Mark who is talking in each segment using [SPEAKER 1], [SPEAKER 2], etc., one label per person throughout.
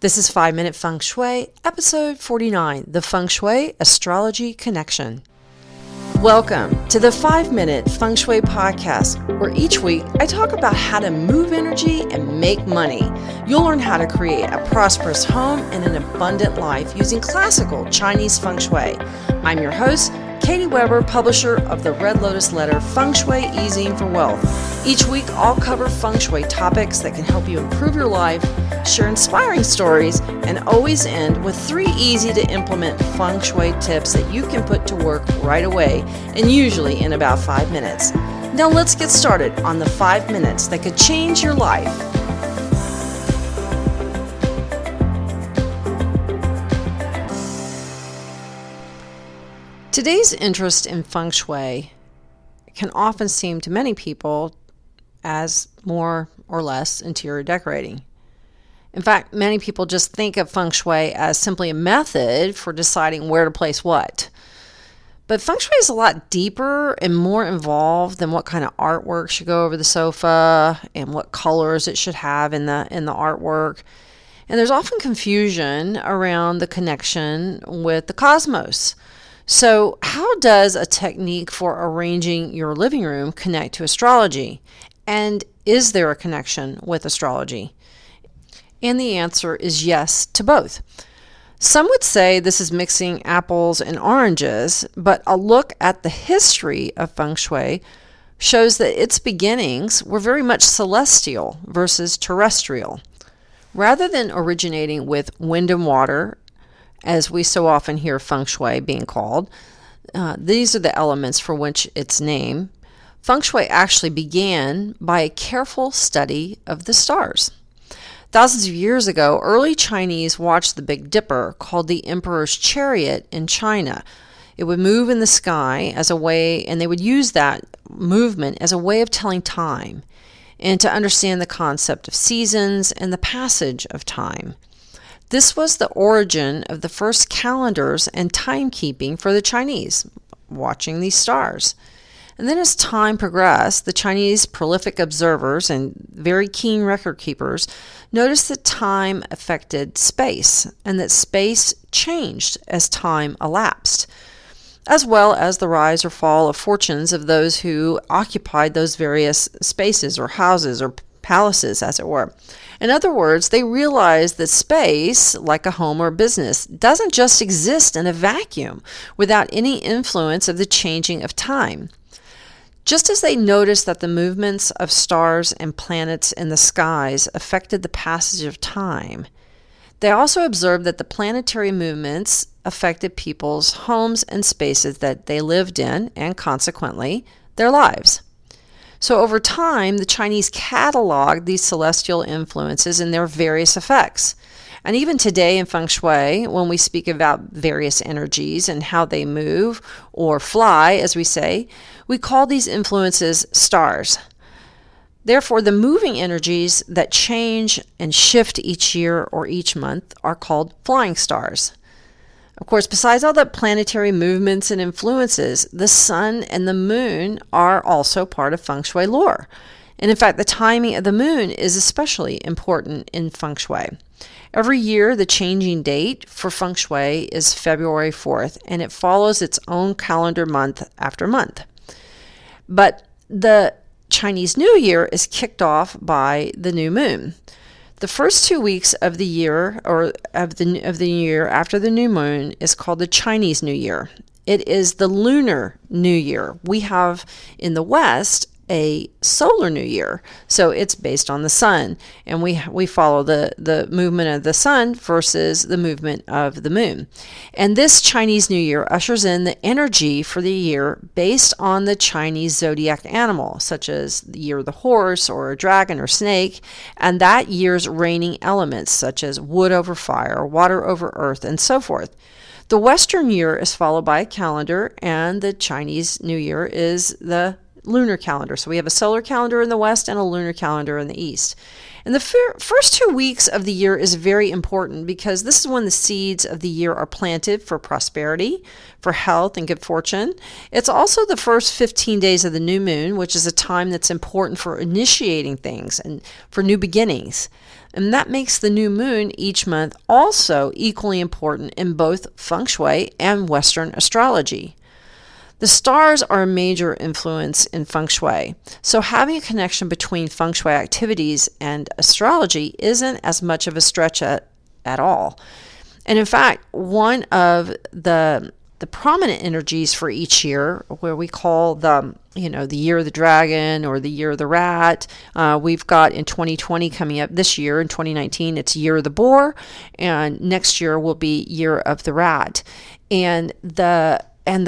[SPEAKER 1] This is 5 Minute Feng Shui, episode 49, the Feng Shui Astrology Connection. Welcome to the 5 Minute Feng Shui podcast, where each week I talk about how to move energy and make money. You'll learn how to create a prosperous home and an abundant life using classical Chinese Feng Shui. I'm your host, Katie Weber, publisher of the Red Lotus Letter, Feng Shui Easing for Wealth. Each week, I'll cover Feng Shui topics that can help you improve your life, share inspiring stories, and always end with 3 easy-to-implement Feng Shui tips that you can put to work right away, and usually in about 5 minutes. Now let's get started on the 5 minutes that could change your life. Today's interest in Feng Shui can often seem to many people as more or less interior decorating. In fact, many people just think of Feng Shui as simply a method for deciding where to place what. But Feng Shui is a lot deeper and more involved than what kind of artwork should go over the sofa and what colors it should have in the artwork. And there's often confusion around the connection with the cosmos. So how does a technique for arranging your living room connect to astrology? And is there a connection with astrology? And the answer is yes to both. Some would say this is mixing apples and oranges, but a look at the history of Feng Shui shows that its beginnings were very much celestial versus terrestrial. Rather than originating with wind and water, as we so often hear Feng Shui being called, these are the elements for which its name. Feng Shui actually began by a careful study of the stars. Thousands of years ago, early Chinese watched the Big Dipper, called the Emperor's Chariot, in China. It would move in the sky as a way, and they would use that movement as a way of telling time and to understand the concept of seasons and the passage of time. This was the origin of the first calendars and timekeeping for the Chinese, watching these stars. And then as time progressed, the Chinese prolific observers and very keen record keepers noticed that time affected space and that space changed as time elapsed, as well as the rise or fall of fortunes of those who occupied those various spaces or houses or palaces, as it were. In other words, they realized that space, like a home or business, doesn't just exist in a vacuum without any influence of the changing of time. Just as they noticed that the movements of stars and planets in the skies affected the passage of time, they also observed that the planetary movements affected people's homes and spaces that they lived in, and consequently, their lives. So over time, the Chinese cataloged these celestial influences and their various effects. And even today in Feng Shui, when we speak about various energies and how they move or fly, as we say, we call these influences stars. Therefore, the moving energies that change and shift each year or each month are called flying stars. Of course, besides all the planetary movements and influences, the sun and the moon are also part of Feng Shui lore. And in fact, the timing of the moon is especially important in Feng Shui. Every year, the changing date for Feng Shui is February 4th, and it follows its own calendar month after month. But the Chinese New Year is kicked off by the new moon. The first 2 weeks of the year, or of the year after the new moon, is called the Chinese New Year. It is the Lunar New Year. We have in the West a solar New Year, so it's based on the sun, and we follow the movement of the sun versus the movement of the moon. And this Chinese New Year ushers in the energy for the year based on the Chinese zodiac animal, such as the year of the horse or a dragon or snake, and that year's reigning elements, such as wood over fire, water over earth, and so forth. The Western year is followed by a calendar, and the Chinese New Year is the lunar calendar. So we have a solar calendar in the West and a lunar calendar in the East. And the first 2 weeks of the year is very important because this is when the seeds of the year are planted for prosperity, for health, and good fortune. It's also the first 15 days of the new moon, which is a time that's important for initiating things and for new beginnings. And that makes the new moon each month also equally important in both Feng Shui and Western astrology. The stars are a major influence in Feng Shui, so having a connection between Feng Shui activities and astrology isn't as much of a stretch at all. And in fact, one of the prominent energies for each year, where we call the year of the dragon or the year of the rat, we've got in 2020 coming up this year. In 2019, it's year of the boar, and next year will be year of the rat. And the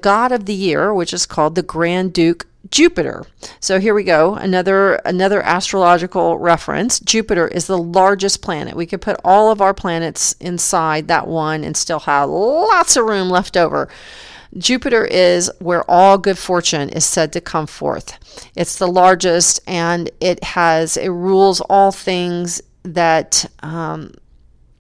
[SPEAKER 1] god of the year, which is called the Grand Duke Jupiter. So here we go, another astrological reference. Jupiter is the largest planet. We could put all of our planets inside that one and still have lots of room left over. Jupiter is where all good fortune is said to come forth. It's the largest, and it rules all things that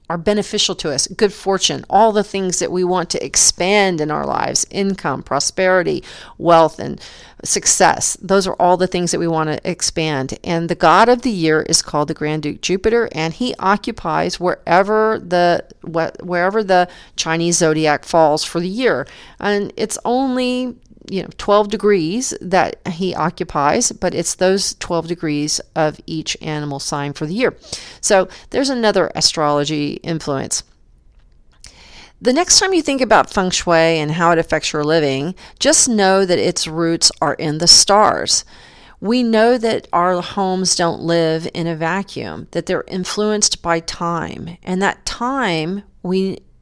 [SPEAKER 1] are beneficial to us. Good fortune, all the things that we want to expand in our lives, income, prosperity, wealth, and success. Those are all the things that we want to expand. And the god of the year is called the Grand Duke Jupiter, and he occupies wherever the Chinese zodiac falls for the year. And it's only 12 degrees that he occupies, but it's those 12 degrees of each animal sign for the year. So there's another astrology influence. The next time you think about Feng Shui and how it affects your living, just know that its roots are in the stars. We know that our homes don't live in a vacuum, that they're influenced by time, and that time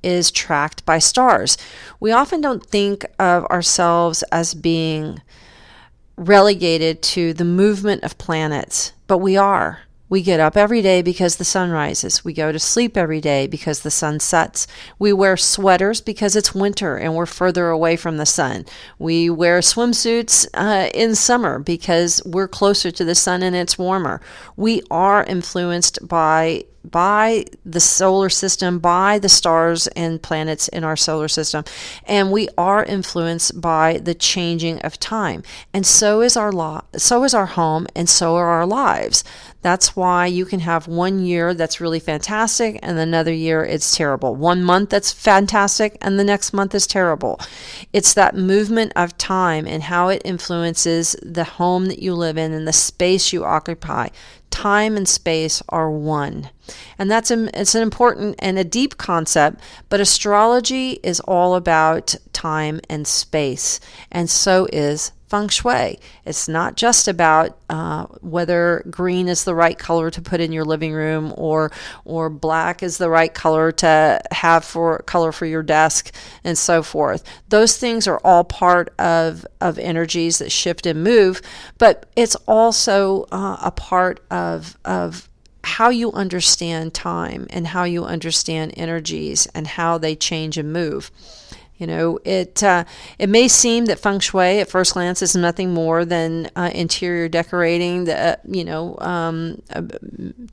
[SPEAKER 1] is tracked by stars. We often don't think of ourselves as being relegated to the movement of planets, but we are. We get up every day because the sun rises. We go to sleep every day because the sun sets. We wear sweaters because it's winter and we're further away from the sun. We wear swimsuits in summer because we're closer to the sun and it's warmer. We are influenced by the solar system, by the stars and planets in our solar system, and we are influenced by the changing of time. And so is our home, and so are our lives. That's why you can have one year that's really fantastic and another year it's terrible. 1 month that's fantastic and the next month is terrible. It's that movement of time and how it influences the home that you live in and the space you occupy. Time and space are one. And it's an important and a deep concept, but astrology is all about time and space, and so is Feng Shui. It's not just about whether green is the right color to put in your living room or black is the right color to have for your desk and so forth. Those things are all part of energies that shift and move, but it's also a part of how you understand time and how you understand energies and how they change and move. It may seem that Feng Shui at first glance is nothing more than interior decorating, to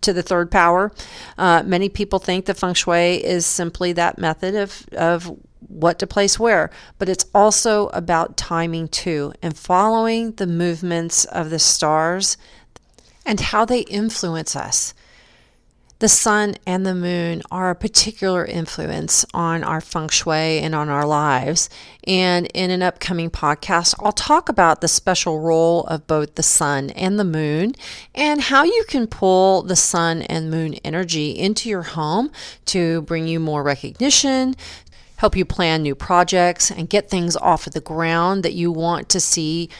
[SPEAKER 1] the third power. Many people think that Feng Shui is simply that method of what to place where, but it's also about timing too, and following the movements of the stars and how they influence us. The sun and the moon are a particular influence on our Feng Shui and on our lives. And in an upcoming podcast, I'll talk about the special role of both the sun and the moon and how you can pull the sun and moon energy into your home to bring you more recognition, help you plan new projects and get things off of the ground that you want to see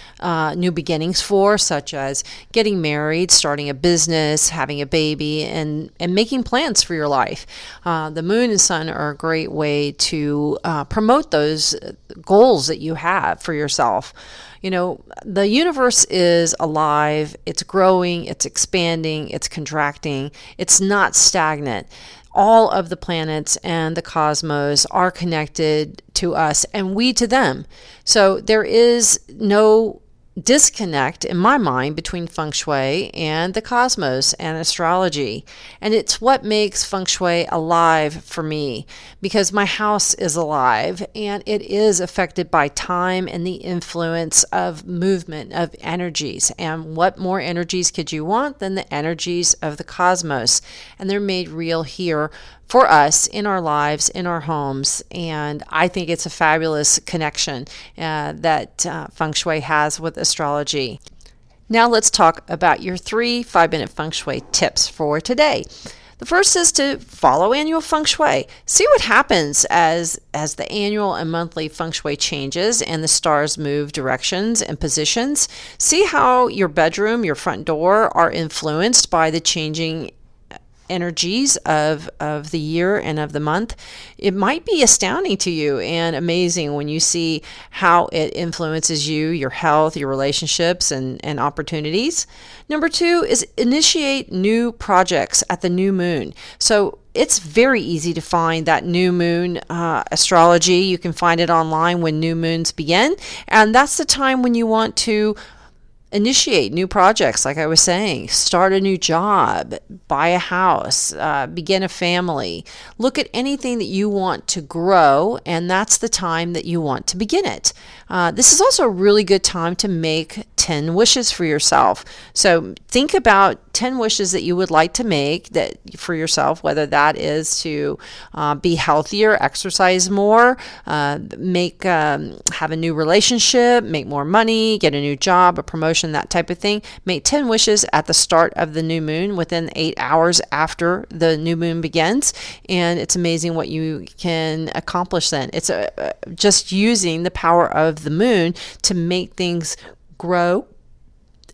[SPEAKER 1] new beginnings for, such as getting married, starting a business, having a baby, and making plans for your life. The moon and sun are a great way to promote those goals that you have for yourself. The universe is alive, it's growing, it's expanding, it's contracting, it's not stagnant. All of the planets and the cosmos are connected to us and we to them. So there is no disconnect in my mind between Feng Shui and the cosmos and astrology. And it's what makes Feng Shui alive for me, because my house is alive and it is affected by time and the influence of movement, of energies. And what more energies could you want than the energies of the cosmos? And they're made real here for us in our lives, in our homes. And I think it's a fabulous connection that Feng Shui has with astrology. Now let's talk about your 3 5-minute Feng Shui tips for today. The first is to follow annual Feng Shui. See what happens as the annual and monthly Feng Shui changes and the stars move directions and positions. See how your bedroom, your front door are influenced by the changing energies of the year and of the month. It might be astounding to you and amazing when you see how it influences you, your health, your relationships, and opportunities. Number 2 is initiate new projects at the new moon. So it's very easy to find that new moon astrology. You can find it online when new moons begin, and that's the time when you want to initiate new projects, like I was saying, start a new job, buy a house, begin a family. Look at anything that you want to grow, and that's the time that you want to begin it. This is also a really good time to make 10 wishes for yourself. So think about 10 wishes that you would like to make that for yourself, whether that is to be healthier, exercise more, have a new relationship, make more money, get a new job, a promotion, that type of thing. Make 10 wishes at the start of the new moon within 8 hours after the new moon begins, and it's amazing what you can accomplish then. It's just using the power of the moon to make things grow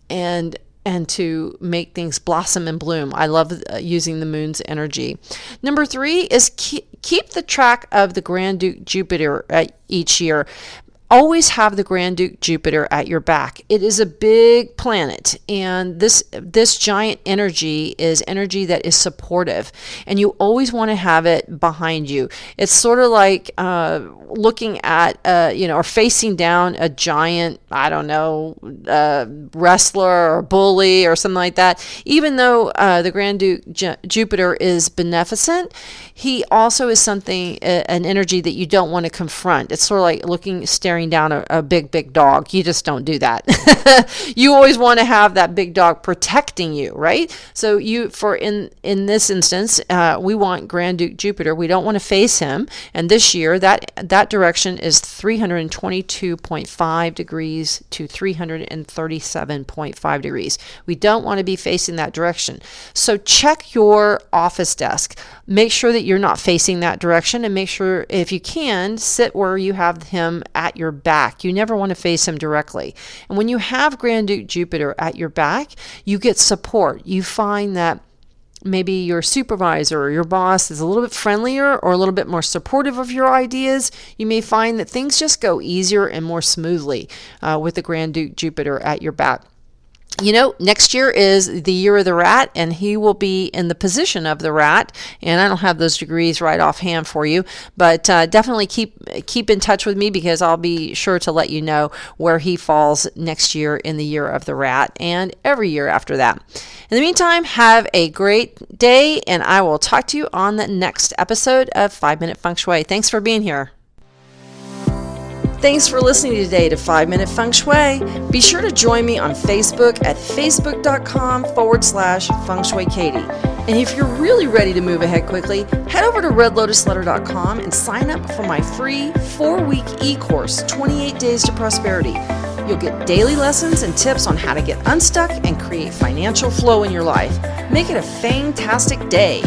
[SPEAKER 1] and to make things blossom and bloom. I love using the moon's energy. Number 3 is keep the track of the Grand Duke Jupiter each year. Always have the Grand Duke Jupiter at your back. It is a big planet, and this giant energy is energy that is supportive, and you always want to have it behind you. It's sort of like looking at, or facing down a giant, wrestler or bully or something like that. Even though the Grand Duke Jupiter is beneficent, he also is an energy that you don't want to confront. It's sort of like staring down a big dog. You just don't do that. You always want to have that big dog protecting you, right? So in this instance, we want Grand Duke Jupiter. We don't want to face him. And this year, that direction is 322.5 degrees to 337.5 degrees. We don't want to be facing that direction. So check your office desk. Make sure that you're not facing that direction, and make sure, if you can, sit where you have him at your back. You never want to face him directly. And when you have Grand Duke Jupiter at your back, you get support. You find that maybe your supervisor or your boss is a little bit friendlier or a little bit more supportive of your ideas. You may find that things just go easier and more smoothly with the Grand Duke Jupiter at your back. Next year is the year of the rat, and he will be in the position of the rat. And I don't have those degrees right offhand for you, but definitely keep in touch with me, because I'll be sure to let you know where he falls next year in the year of the rat and every year after that. In the meantime, have a great day, and I will talk to you on the next episode of 5-Minute Feng Shui. Thanks for being here. Thanks for listening today to 5-Minute Feng Shui. Be sure to join me on Facebook at facebook.com/Feng Shui Katie. And if you're really ready to move ahead quickly, head over to redlotusletter.com and sign up for my free 4-week e-course, 28 Days to Prosperity. You'll get daily lessons and tips on how to get unstuck and create financial flow in your life. Make it a fantastic day.